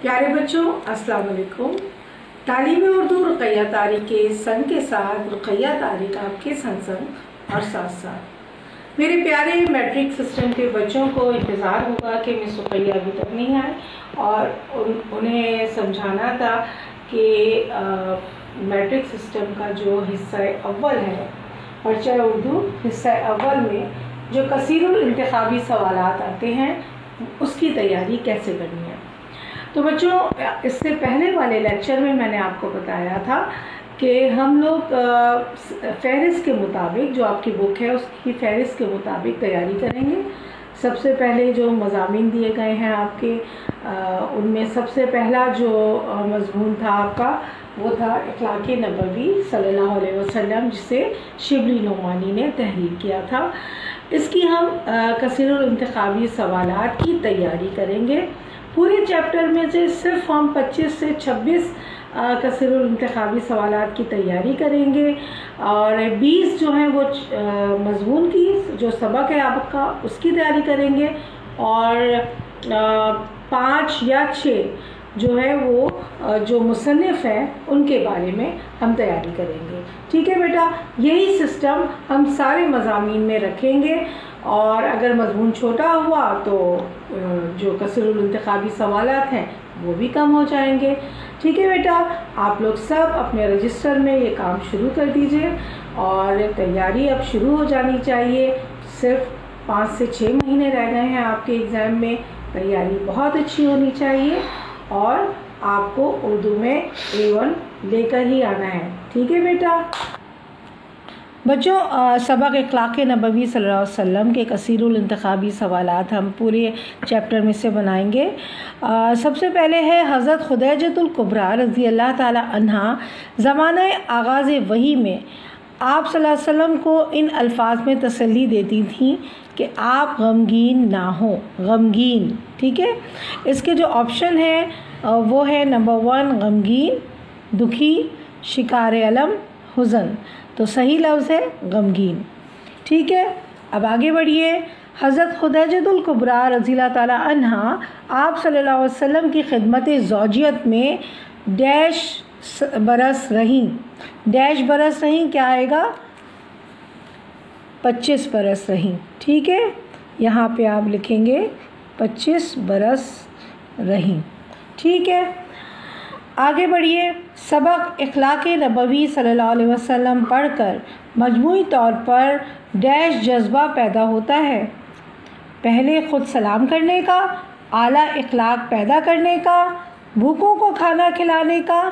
प्यारे बच्चों, अस्सलाम वालेकुम। तालीम उर्दू रुक़ैया तारिक के संग के साथ रुक़ैया तारिक आपके संग और साथ साथ मेरे प्यारे मैट्रिक सिस्टम के बच्चों को इंतज़ार होगा कि मिस रुक़ैया अभी तक नहीं आए और उन्हें समझाना था कि मैट्रिक सिस्टम का जो हिस्सा अव्वल है पर्चा उर्दू हिस्सा अव्वल में जो कसीरुल इंतखाबी सवालात आते हैं उसकी तैयारी कैसे करनी है। तो बच्चों, इससे पहले वाले लेक्चर में मैंने आपको बताया था कि हम लोग फ़हरिस्त के मुताबिक, जो आपकी बुक है उसकी फ़हरिस्त के मुताबिक तैयारी करेंगे। सबसे पहले जो मज़ामीन दिए गए हैं आपके, उनमें सबसे पहला जो मज़मून था आपका वो था इख़लाक़े नबवी सल्लल्लाहु अलैहि वसल्लम, जिसे शिबली नोमानी ने तहरीर किया था। इसकी हम कसीरुल इंतखाबी सवालात की तैयारी करेंगे। पूरे चैप्टर में से सिर्फ हम 25 से 26 कसीरुल इंतखाबी सवालात की तैयारी करेंगे और 20 जो हैं वो मज़मून की जो सबक है आपका उसकी तैयारी करेंगे और 5 या 6 जो है वो जो मुसन्निफ़ हैं उनके बारे में हम तैयारी करेंगे। ठीक है बेटा, यही सिस्टम हम सारे मज़ामीन में रखेंगे और अगर मज़मून छोटा हुआ तो जो कसीरुल इंतखाबी सवालात हैं वो भी कम हो जाएंगे। ठीक है बेटा, आप लोग सब अपने रजिस्टर में ये काम शुरू कर दीजिए और तैयारी अब शुरू हो जानी चाहिए। सिर्फ 5 से 6 महीने रह गए हैं आपके एग्ज़ाम में। तैयारी बहुत अच्छी होनी चाहिए और आपको उर्दू में A1 लेकर ही आना है। ठीक है बेटा। बच्चों, सबक इख़लाक़े नबवी सल्लल्लाहु अलैहि वसल्लम के कसीरुल इंतखाबी सवालात हम पूरे चैप्टर में से बनाएंगे। सबसे पहले है हज़रत खुदैजतुल कुबरा रज़ी अल्लाह ताला अन्हा ज़माना आगाज़ वही में आप सल्लल्लाहु अलैहि वसल्लम को इन अल्फाज में तसल्ली देती थीं कि आप गमगीन ना हो। गमगीन, ठीक है। इसके जो ऑप्शन है वो है नंबर 1 गमगीन, दुखी, शिकार अलम, हुज़न। तो सही लफ्ज़ है गमगीन। ठीक है, अब आगे बढ़िए। हज़रत खुदैजतुल कुबरा रज़ियल्लाहु ताला अन्हा आप सल्लल्लाहु अलैहि वसल्लम की खिदमत ज़ौजियत में डैश बरस रहीं। डैश बरस रहीं क्या आएगा? 25 बरस रहीं। ठीक है, यहाँ पे आप लिखेंगे 25 बरस रहीं। ठीक है, आगे बढ़िए। सबक इख़लाक़े नबवी सल्लल्लाहु अलैहि वसल्लम पढ़कर मजमूई तौर पर डैश जज्बा पैदा होता है। पहले ख़ुद सलाम करने का, आला इख़लाक़ पैदा करने का, भूखों को खाना खिलाने का,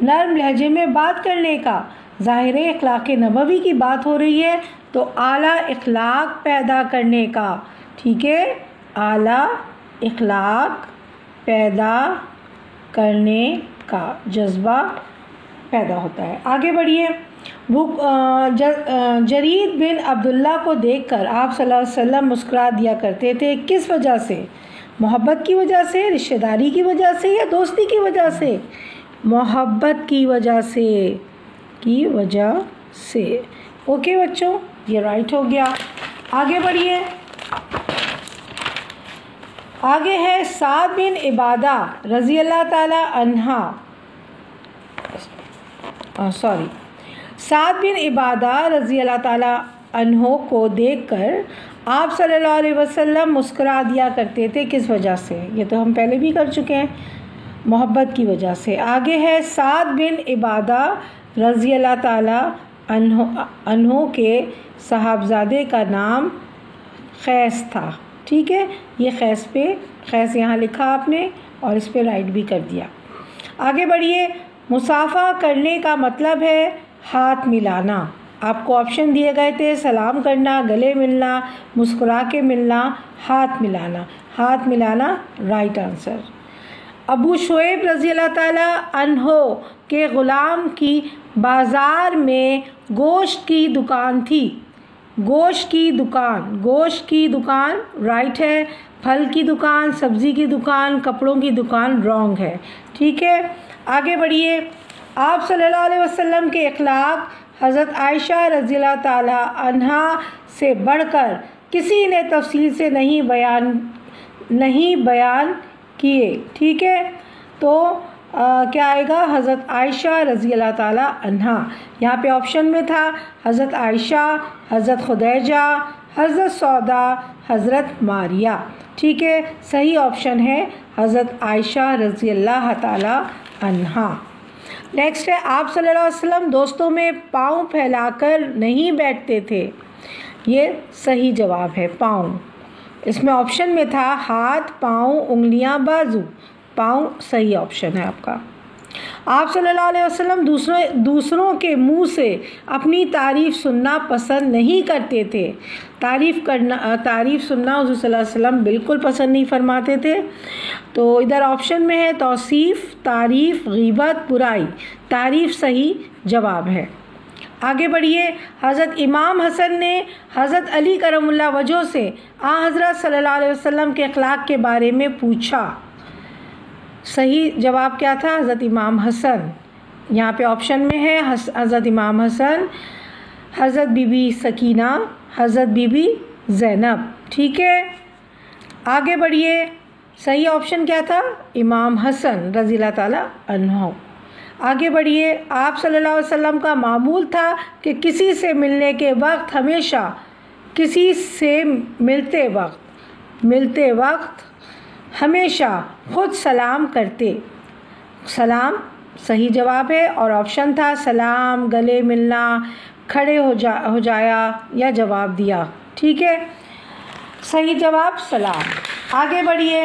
नरम लहजे में बात करने का। ज़ाहिर इख़लाक़े नबवी की बात हो रही है तो आला इख़लाक़ पैदा करने का। ठीक है, आला इख़लाक़ पैदा करने का जज्बा पैदा होता है। आगे बढ़िए। जरीद बिन अब्दुल्ला को देखकर आप सल्लल्लाहु अलैहि वसल्लम मुस्कुरा दिया करते थे। किस वजह से? मोहब्बत की वजह से, रिश्तेदारी की वजह से या दोस्ती की वजह से? मोहब्बत की वजह से। ओके बच्चों, ये राइट हो गया। आगे बढ़िए। आगे है साद बिन इबादा रज़ी अल्लाह ताला अन्हा साद बिन इबादा रज़ी अल्लाह ताला अन्हो को देखकर आप सल्लल्लाहु अलैहि वसल्लम मुस्कुरा दिया करते थे। किस वजह से? ये तो हम पहले भी कर चुके हैं, मोहब्बत की वजह से। आगे है साद बिन इबादा रज़ी अल्लाह ताला अन्हो के साहबजादे का नाम खैस था। ठीक है, ये खैस यहाँ लिखा आपने और इस पे राइट भी कर दिया। आगे बढ़िए। मुसाफा करने का मतलब है हाथ मिलाना। आपको ऑप्शन दिए गए थे सलाम करना, गले मिलना, मुस्कुरा के मिलना, हाथ मिलाना। हाथ मिलाना राइट आंसर। अबू शुएब रज़ी अल्लाह ताला अन्हो के ग़ुलाम की बाज़ार में गोश्त की दुकान थी। गोश्त की दुकान राइट है। फल की दुकान, सब्ज़ी की दुकान, कपड़ों की दुकान रॉन्ग है। ठीक है, आगे बढ़िए। आप सल्लल्लाहु अलैहि वसल्लम के इख़लाक़ हज़रत आयशा रज़ियल्लाहु ताला अन्हा से बढ़कर किसी ने तफसील से नहीं बयान किए। ठीक है, تو کیا آئے گا؟ حضرت عائشہ رضی اللہ تعالیٰ عنہا۔ یہاں پہ آپشن میں تھا حضرت عائشہ، حضرت خدیجہ، حضرت سودا، حضرت ماریہ۔ ٹھیک ہے، صحیح آپشن ہے حضرت عائشہ رضی اللہ تعالیٰ عنہا۔ نیکسٹ ہے، آپ صلی اللہ علیہ وسلم دوستوں میں پاؤں پھیلا کر نہیں بیٹھتے تھے۔ یہ صحیح جواب ہے، پاؤں۔ اس میں آپشن میں تھا ہاتھ، پاؤں، انگلیاں، بازو۔ پاؤں صحیح آپشن ہے آپ کا۔ آپ صلی اللہ علیہ وسلم دوسروں کے منہ سے اپنی تعریف سننا پسند نہیں کرتے تھے۔ تعریف سننا حضور صلی اللہ علیہ وسلم بالکل پسند نہیں فرماتے تھے۔ تو ادھر آپشن میں ہے توصیف، تعریف، غیبت، برائی۔ تعریف صحیح جواب ہے۔ آگے بڑھیے، حضرت امام حسن نے حضرت علی کرم اللہ وجہہ سے حضرت صلی اللہ علیہ وسلم کے اخلاق کے بارے میں پوچھا۔ صحیح جواب کیا تھا؟ حضرت امام حسن۔ یہاں پہ آپشن میں ہے حضرت امام حسن، حضرت بی بی سکینہ، حضرت بی بی زینب۔ ٹھیک ہے، آگے بڑھیے، صحیح آپشن کیا تھا؟ امام حسن رضی اللہ تعالیٰ عنہ۔ آگے بڑھیے، آپ صلی اللہ علیہ وسلم کا معمول تھا کہ کسی سے ملنے کے وقت ہمیشہ ملتے وقت ہمیشہ خود سلام کرتے۔ سلام صحیح جواب ہے، اور آپشن تھا سلام، گلے ملنا، کھڑے ہو جایا یا جواب دیا۔ ٹھیک ہے، صحیح جواب سلام۔ آگے بڑھیے،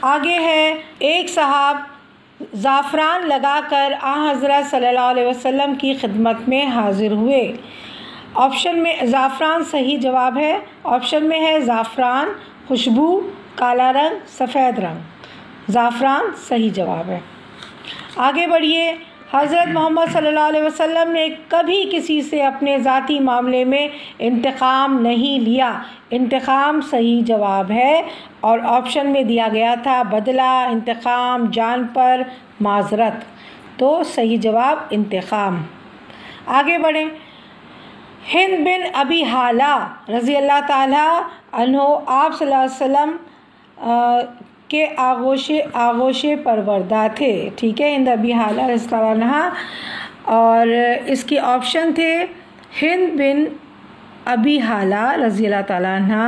آگے ہے، ایک صاحب زعفران لگا کر حضرت صلی اللہ علیہ وسلم کی خدمت میں حاضر ہوئے۔ آپشن میں زعفران صحیح جواب ہے۔ آپشن میں ہے زعفران، خوشبو، کالا رنگ، سفید رنگ۔ زعفران صحیح جواب ہے۔ آگے بڑھیے، حضرت محمد صلی اللہ علیہ وسلم نے کبھی کسی سے اپنے ذاتی معاملے میں انتقام نہیں لیا۔ انتقام صحیح جواب ہے، اور آپشن میں دیا گیا تھا بدلہ، انتقام، جان پر معذرت۔ تو صحیح جواب انتقام۔ آگے بڑھیں، ہند بن ابی حالہ رضی اللہ تعالیٰ عنہ آپ صلی اللہ علیہ وسلم کے آغوش پروردہ تھے۔ ٹھیک ہے، ہند ابی حالہ رضی اللہ عنہ، اور اس کی آپشن تھے ہند بن ابی حالہ رضی اللہ تعالیٰ عنہ،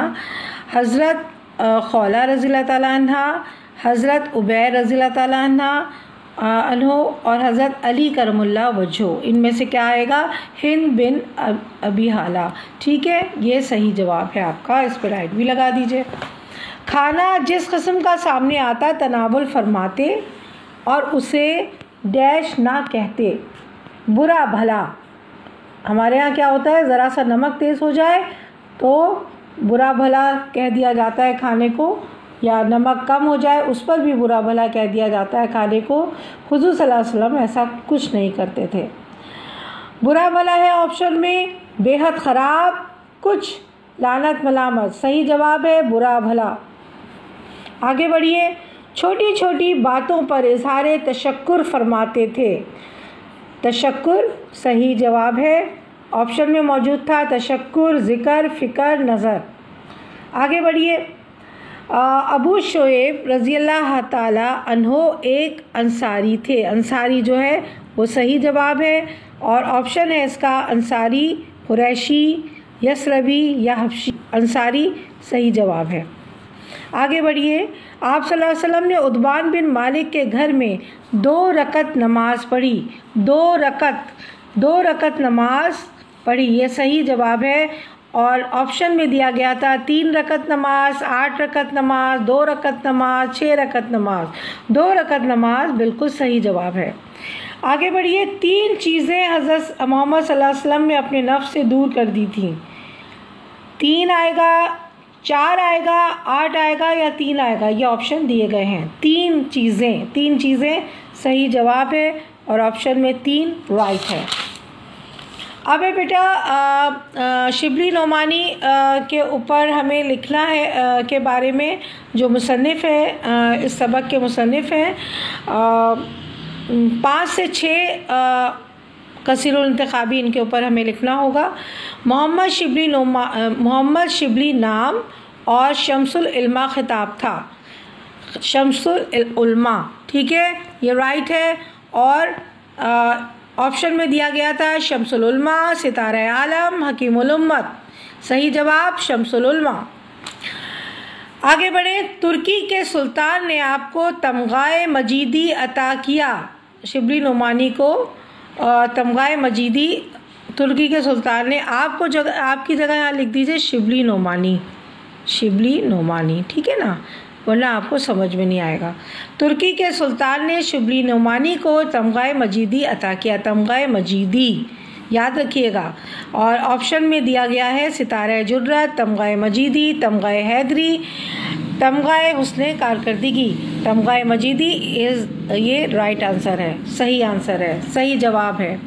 حضرت خولہ رضی اللہ تعالیٰ عنہ، حضرت عبیر رضی اللہ تعالیٰ عنہ اور حضرت علی کرم اللہ وجہہ۔ ان میں سے کیا آئے گا؟ ہند بن ابی حالہ۔ ٹھیک ہے، یہ صحیح جواب ہے آپ کا، اس پہ رائٹ بھی لگا دیجئے۔ کھانا جس قسم کا سامنے آتا تناول فرماتے اور اسے ڈیش نہ کہتے۔ برا بھلا، ہمارے ہاں کیا ہوتا ہے، ذرا سا نمک تیز ہو جائے تو برا بھلا کہہ دیا جاتا ہے کھانے کو، یا نمک کم ہو جائے اس پر بھی برا بھلا کہہ دیا جاتا ہے کھانے کو۔ حضور صلی اللہ علیہ وسلم ایسا کچھ نہیں کرتے تھے۔ برا بھلا ہے آپشن میں، بے حد خراب، کچھ، لعنت ملامت۔ صحیح جواب ہے برا بھلا۔ آگے بڑھیے، چھوٹی چھوٹی باتوں پر اظہار تشکر فرماتے تھے۔ تشکر صحیح جواب ہے، آپشن میں موجود تھا تشکر، ذکر، فکر، نظر۔ آگے بڑھیے، ابو شعیب رضی اللہ تعالیٰ عنہ ایک انصاری تھے۔ انصاری جو ہے وہ صحیح جواب ہے، اور آپشن ہے اس کا انصاری، قریشی، یثربی یا حبشی۔ انصاری صحیح جواب ہے۔ آگے بڑھیے، آپ صلی اللہ علیہ وسلم نے عتبان بن مالک کے گھر میں 2 رکعت نماز پڑھی۔ 2 رکعت نماز پڑھی، یہ صحیح جواب ہے، اور آپشن میں دیا گیا تھا 3 رکعت نماز، 8 رکعت نماز، 2 رکعت نماز، 6 رکعت نماز۔ 2 رکعت نماز بالکل صحیح جواب ہے۔ آگے بڑھیے، 3 چیزیں حضرت محمد صلی اللہ علیہ وسلم نے اپنے نفس سے دور کر دی تھیں۔ 3 آئے گا، 4 آئے گا، 8 آئے گا یا 3 آئے گا، یہ آپشن دیے گئے ہیں۔ 3 چیزیں صحیح جواب ہے، اور آپشن میں 3 رائٹ ہے۔ اب بیٹا شبلی نعمانی کے اوپر ہمیں لکھنا ہے کے بارے میں، جو مصنف ہے، اس سبق کے مصنف ہیں، 5 سے 6 کثیر الانتخابی ان کے اوپر ہمیں لکھنا ہوگا۔ محمد شبلی نام اور شمس العلماء خطاب تھا۔ शम्स उल-उलमा, ठीक है, ये राइट है। और ऑप्शन में दिया गया था शम्सुल उलमा, सितारा आलम, हकीमुल उम्मत। सही जवाब शम्सुल उलमा। आगे बढ़े। तुर्की के सुल्तान ने आपको तमगाए मजीदी अता किया। शिबली नोमानी को तमगाए मजीदी तुर्की के सुल्तान ने आपको आपकी जगह यहाँ लिख दीजिए शिबली नोमानी, शिबली नोमानी, ठीक है ना, वरना आपको समझ में नहीं आएगा। तुर्की के सुल्तान ने शिबली नोमानी को तमगाए मजीदी अता किया। तमगाए मजीदी याद रखिएगा। और ऑप्शन में दिया गया है सितारा जुर्रत, तमगाए मजीदी, तमगाए हैदरी, तमगाए हुस्ने कारकर्दगी। तमगाए मजीदी ये राइट आंसर है, सही आंसर है, सही जवाब है।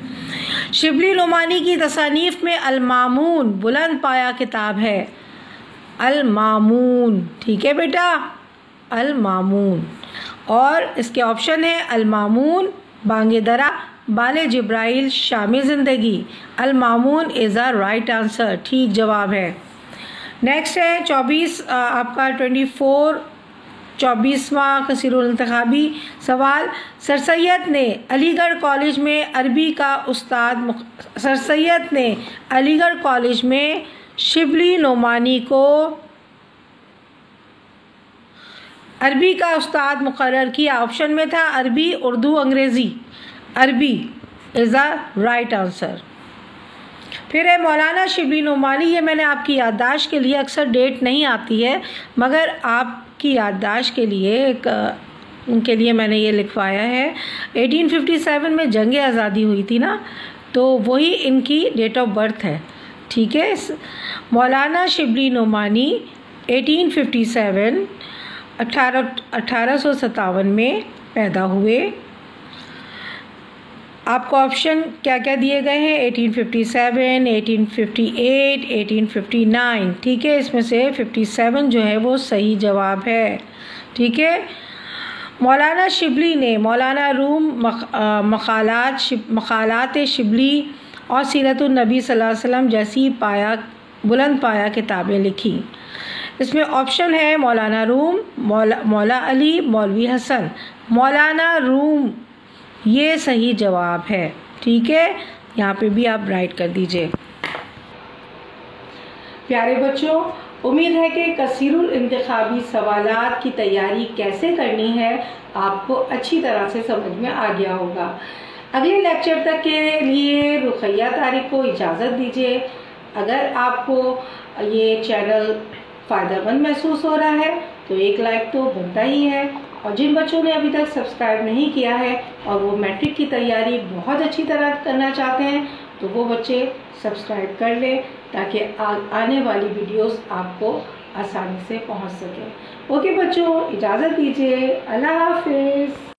शिबली नोमानी की तसानीफ में अल-मामून बुलंद पाया किताब है। अल-मामून, ठीक है बेटा, अल-मामून। और इसके ऑप्शन है अल-मामून, बांगे दरा, बाले जिब्राइल, शामी ज़िंदगी। अल-मामून इज़ अ राइट आंसर, ठीक जवाब है। नेक्स्ट है 24वां कसीरुल इंतखाबी सवाल। सर सैयद ने अलीगढ़ कॉलेज में अरबी का उस्ताद सर सैयद ने अलीगढ़ कॉलेज में शिबली नोमानी को अरबी का उस्ताद मुकर्रर किया। ऑप्शन में था अरबी, उर्दू, अंग्रेज़ी। अरबी इज़ अ राइट आंसर। फिर है मौलाना शिबली नोमानी। ये मैंने आपकी याददाश्त के लिए, अक्सर डेट नहीं आती है मगर आपकी याददाश्त के लिए उनके लिए मैंने ये लिखवाया है। 1857 में जंग आज़ादी हुई थी ना, तो वही इनकी डेट ऑफ बर्थ है, ठीक है। मौलाना शिबली नोमानी 1857 में पैदा हुए। आपको ऑप्शन क्या क्या दिए गए हैं? 1857, 1858, 1859, ठीक है। इसमें से 57 जो है वो सही जवाब है, ठीक है। मौलाना शिबली ने मौलाना रूम, मक़ालात शिबली और सीरतुन नबी सल्लल्लाहु अलैहि वसल्लम जैसी बुलंद पाया किताबें लिखी। इसमें ऑप्शन है मौलाना रूम, मौला अली, मौलवी हसन। मौलाना रूम ये सही जवाब है, ठीक है, यहाँ पे भी आप राइट कर दीजिए। प्यारे बच्चों, उम्मीद है कि कसीरुल इंतखाबी सवालात की तैयारी कैसे करनी है आपको अच्छी तरह से समझ में आ गया होगा। अगले लेक्चर तक के लिए रुक़ैया तारिक को इजाज़त दीजिए। अगर आपको ये चैनल फ़ायदेमंद महसूस हो रहा है तो एक लाइक तो बनता ही है, और जिन बच्चों ने अभी तक सब्सक्राइब नहीं किया है और वो मैट्रिक की तैयारी बहुत अच्छी तरह करना चाहते हैं तो वो बच्चे सब्सक्राइब कर लें ताकि आने वाली वीडियोस आपको आसानी से पहुंच सके। ओके बच्चों, इजाज़त दीजिए। अल्लाह हाफ़िज़।